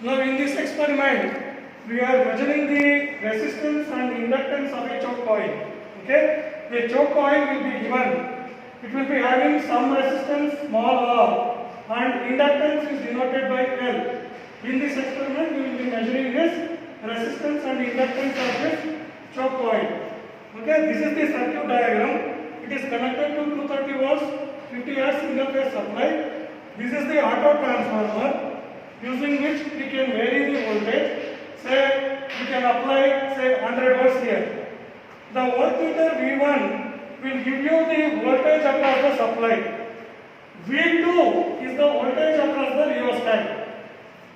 Now in this experiment, we are measuring the resistance and inductance of a choke coil. Okay, the choke coil will be given. It will be having some resistance small r and inductance is denoted by L. In this experiment, we will be measuring this resistance and inductance of this choke coil. Okay, this is the circuit diagram. It is connected to 230 volts, 50 hertz single phase supply. This is the auto transformer, using which we can vary the voltage. Say we can apply say 100 volts here. The voltmeter V1 will give you the voltage across the supply. V2 is the voltage across the rheostat,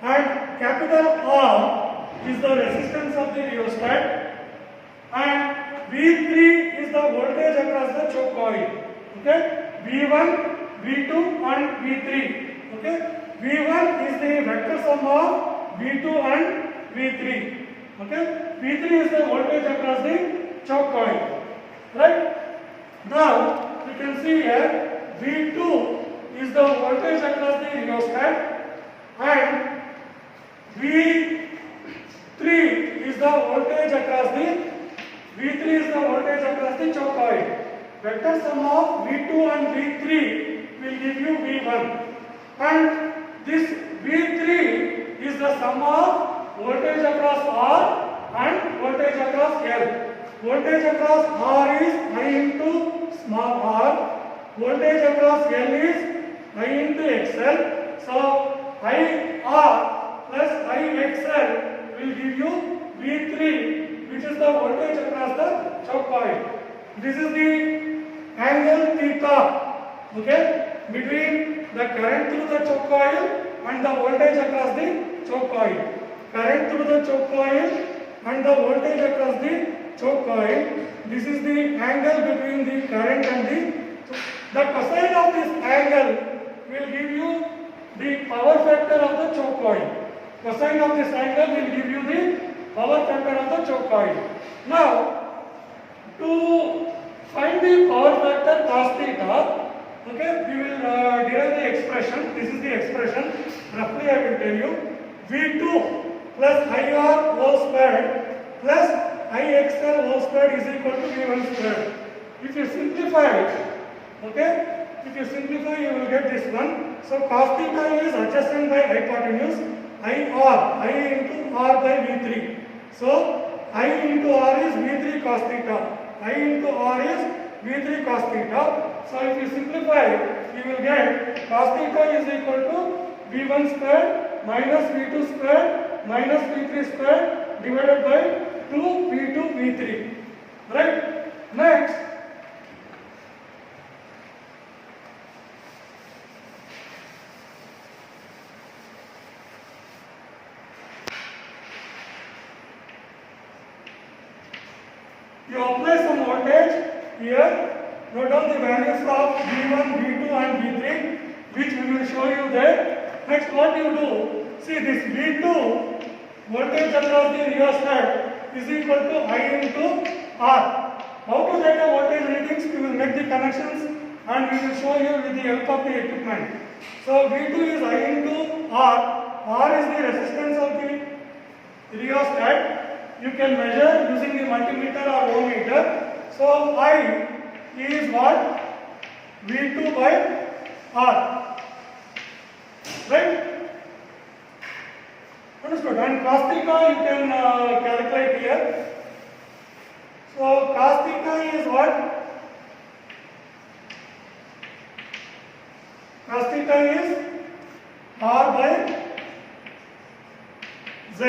and capital R is the resistance of the rheostat, and V3 is the voltage across the choke coil. Okay, V1, V2 and V3. Okay, V1 is the vector sum of V2 and V3. Okay, V3 is the voltage across the choke coil. Right? Now you can see here V2 is the voltage across the rheostat, and V3 is the voltage across the choke coil. Vector sum of V2 and V3 will give you V1, and this V3 is the sum of voltage across R and voltage across L. Voltage across R is I into small r, voltage across L is I into XL. So IR plus IXL will give you V3, which is the voltage across the choke coil. This is the angle theta, okay, between the current through the choke coil and the voltage across the choke coil. Current through the choke coil and the voltage across the choke coil. This is the angle between the current and the cosine of this angle will give you the power factor of the choke coil. Cosine of this angle will give you the power factor of the choke coil. Now, to find the power factor cos theta, okay, we will derive the expression. This is the expression. Roughly, I will tell you. V2 plus IR whole squared plus IXL whole squared is equal to V1 squared. If you simplify it, okay, if you simplify, you will get this one. So cos theta is adjacent by hypotenuse. I into R by V3. So I into R is V3 cos theta. I into R is V3 cos theta. So if you simplify, you will get cos theta is equal to V1 squared minus V2 squared minus V3 squared divided by 2 V2 V3. Right? Next, you apply some voltage here. Note down the values of V1, V2 and V3, which we will show you there. Next, what you do, see this V2 voltage across the rheostat is equal to I into R. How to get the voltage readings? We will make the connections and we will show you with the help of the equipment. So V2 is I into R. R is the resistance of the rheostat. You can measure using the multimeter or ohmmeter. So I is what? V2 by R. Right? Understood. And cos theta you can calculate here. So cos theta is what? Cos theta is R by Z.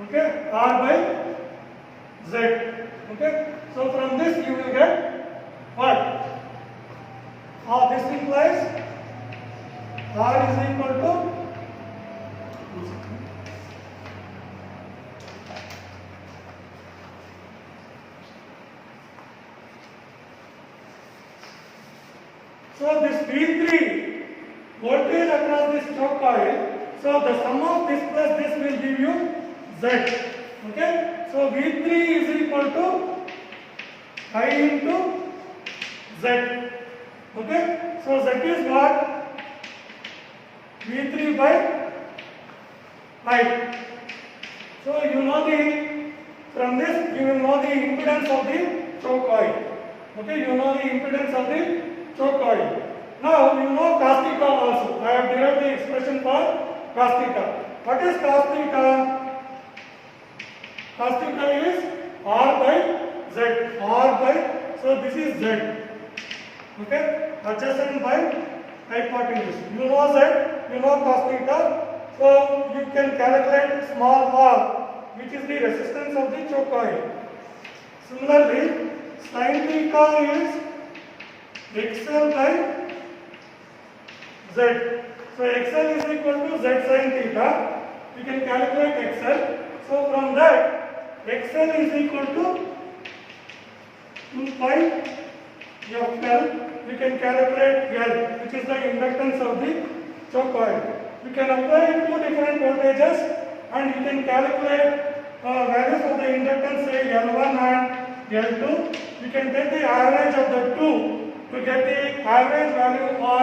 Okay, R by Z. Okay, so from this you will get what? This implies R is equal to so this V3 voltage across this choke coil. So the sum of this plus this will give you Z. Okay, so V3 is equal to I into Z. Okay, so Z is what? V3 by height. So you know from this you will know the impedance of the choke coil. Okay, you know the impedance of the choke coil. Now you know cos theta also. I have derived the expression for cos theta. What is cos theta? Cos theta is R by Z. So this is Z. Okay, adjacent by hypotenuse. You know Z, you know cos theta. So you can calculate small r, which is the resistance of the choke coil. Similarly, sin theta is XL by Z. So XL is equal to Z sin theta. You can calculate XL. So from that, XL is equal to 2 pi FL. We can calculate L, which is the inductance of the choke coil. You can apply two different voltages and you can calculate values of the inductance, say L1 and L2. You can take the average of the two to get the average value or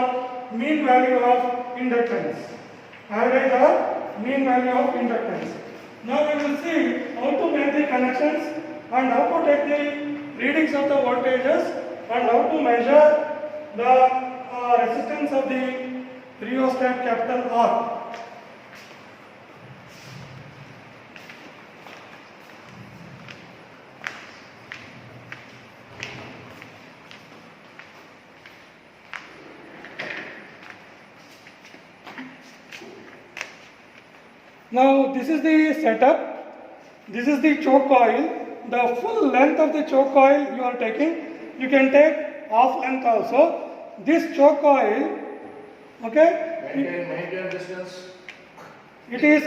mean value of inductance. Average or mean value of inductance. Now we will see how to make the connections and how to take the readings of the voltages and how to measure the resistance of the rheostat capital R. Now this is the setup. This is the choke coil. The full length of the choke coil you are taking. You can take half length also. This choke coil, okay, maintain distance. It is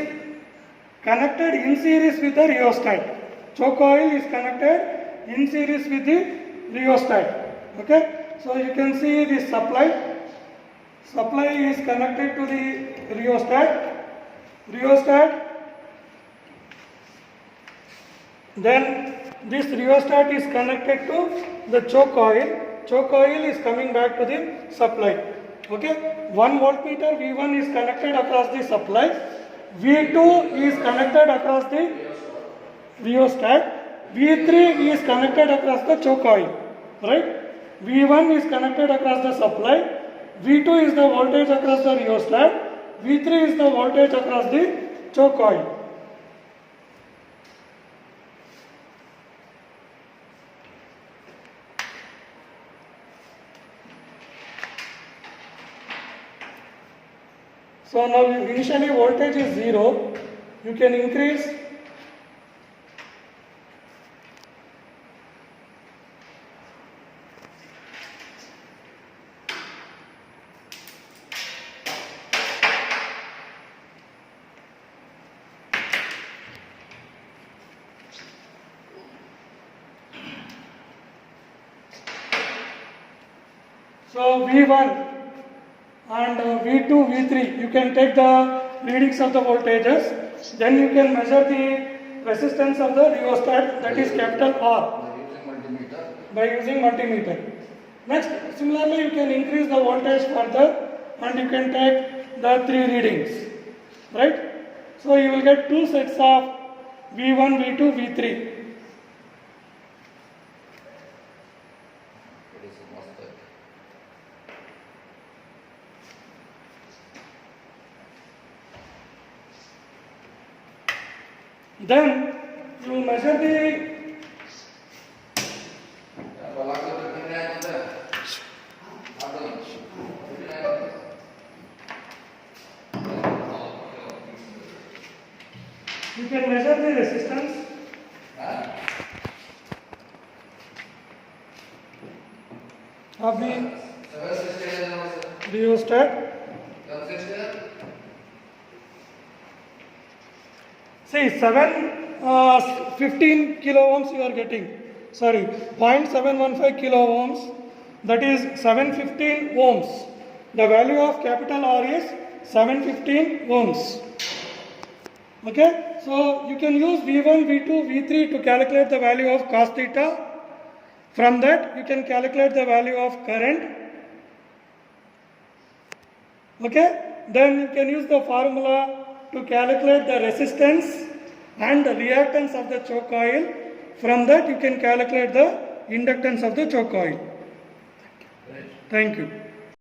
connected in series with the rheostat. Choke coil is connected in series with the rheostat. Okay, so you can see the supply. Supply is connected to the rheostat. Then this rheostat is connected to the choke coil. Choke coil is coming back to the supply. Okay, 1 voltmeter V1 is connected across the supply. V2 is connected across the rheostat. V3 is connected across the choke coil. Right? V1 is connected across the supply. V2 is the voltage across the rheostat. V3 is the voltage across the choke coil. So now initially voltage is 0. You can increase . So V1 and V2, V3, you can take the readings of the voltages, then you can measure the resistance of the rheostat, that is capital R, by using multimeter. Next, similarly you can increase the voltage further and you can take the 3 readings, right? So you will get 2 sets of V1, V2, V3. Then you measure the you can measure the resistance of the rheostat. See, 15 kilo ohms you are getting, sorry, 0.715 kilo ohms, that is 715 ohms. The value of capital R is 715 ohms. Okay, so you can use V1, V2, V3 to calculate the value of cos theta. From that, you can calculate the value of current. Okay, then you can use the formula to calculate the resistance and the reactance of the choke coil. From that you can calculate the inductance of the choke coil. Thank you.